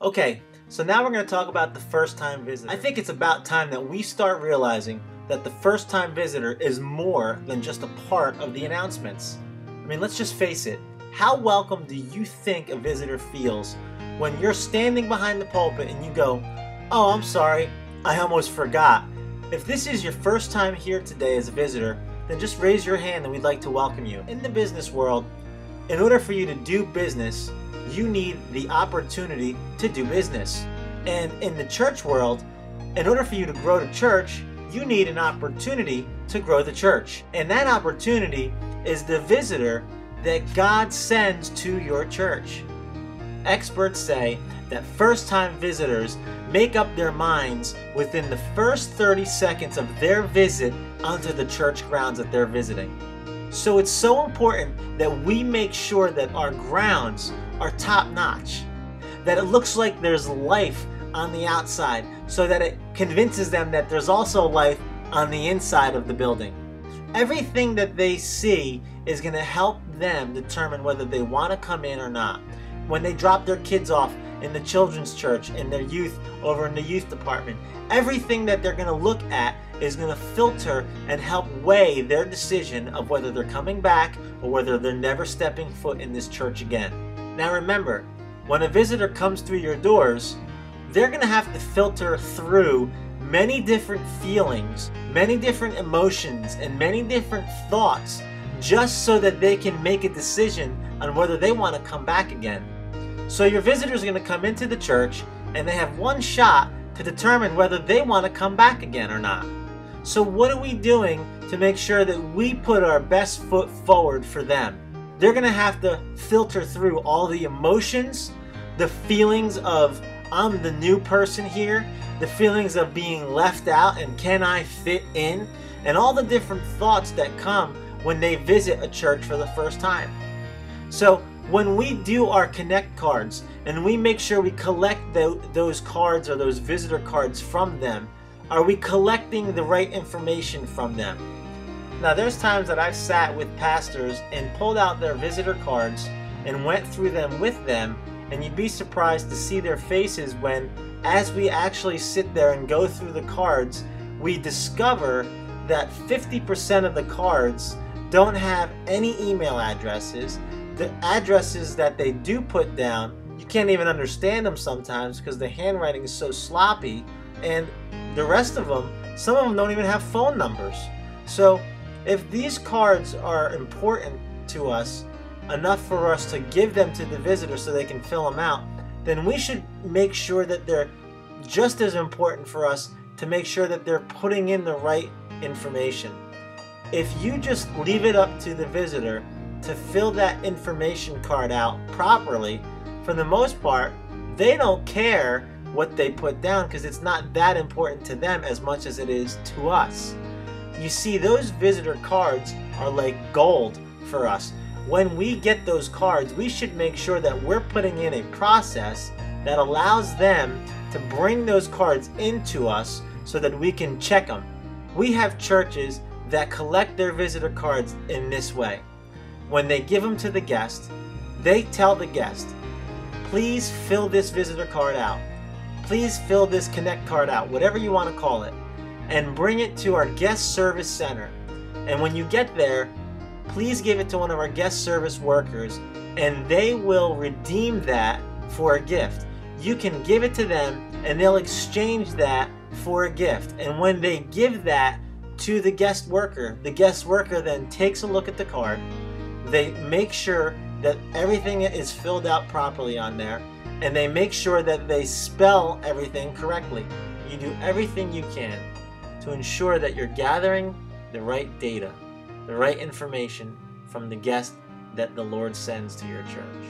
Okay, so now we're going to talk about the first-time visitor. I think it's about time that we start realizing that the first-time visitor is more than just a part of the announcements. I mean, let's just face it. How welcome do you think a visitor feels when you're standing behind the pulpit and you go, "Oh, I'm sorry, I almost forgot." If this is your first time here today as a visitor, then just raise your hand and we'd like to welcome you. In the business world, in order for you to do business, you need the opportunity to do business. And in the church world, in order for you to grow the church, you need an opportunity to grow the church. And that opportunity is the visitor that God sends to your church. Experts say that first-time visitors make up their minds within the first 30 seconds of their visit onto the church grounds that they're visiting. So it's so important that we make sure that our grounds are top-notch, that it looks like there's life on the outside, so that it convinces them that there's also life on the inside of the building. Everything that they see is going to help them determine whether they want to come in or not. When they drop their kids off in the children's church, in their youth, over in the youth department, everything that they're going to look at is going to filter and help weigh their decision of whether they're coming back or whether they're never stepping foot in this church again. Now remember, when a visitor comes through your doors, they're going to have to filter through many different feelings, many different emotions, and many different thoughts just so that they can make a decision on whether they want to come back again. So your visitors are going to come into the church and they have one shot to determine whether they want to come back again or not. So what are we doing to make sure that we put our best foot forward for them? They're going to have to filter through all the emotions, the feelings of I'm the new person here, the feelings of being left out and can I fit in, and all the different thoughts that come when they visit a church for the first time. So when we do our Connect cards and we make sure we collect those cards or those visitor cards from them, are we collecting the right information from them? Now there's times that I've sat with pastors and pulled out their visitor cards and went through them with them, and you'd be surprised to see their faces when, as we actually sit there and go through the cards, we discover that 50% of the cards don't have any email addresses. The addresses that they do put down, you can't even understand them sometimes because the handwriting is so sloppy, and the rest of them, some of them don't even have phone numbers. So if these cards are important to us enough for us to give them to the visitor so they can fill them out, then we should make sure that they're just as important for us to make sure that they're putting in the right information. If you just leave it up to the visitor to fill that information card out properly, for the most part, they don't care what they put down because it's not that important to them as much as it is to us. You see, those visitor cards are like gold for us. When we get those cards, we should make sure that we're putting in a process that allows them to bring those cards into us so that we can check them. We have churches that collect their visitor cards in this way. When they give them to the guest, they tell the guest, please fill this visitor card out. Please fill this Connect card out, whatever you want to call it, and bring it to our guest service center. And when you get there, please give it to one of our guest service workers and they will redeem that for a gift. You can give it to them and they'll exchange that for a gift. And when they give that to the guest worker then takes a look at the card. They make sure that everything is filled out properly on there, and they make sure that they spell everything correctly. You do everything you can to ensure that you're gathering the right data, the right information from the guest that the Lord sends to your church.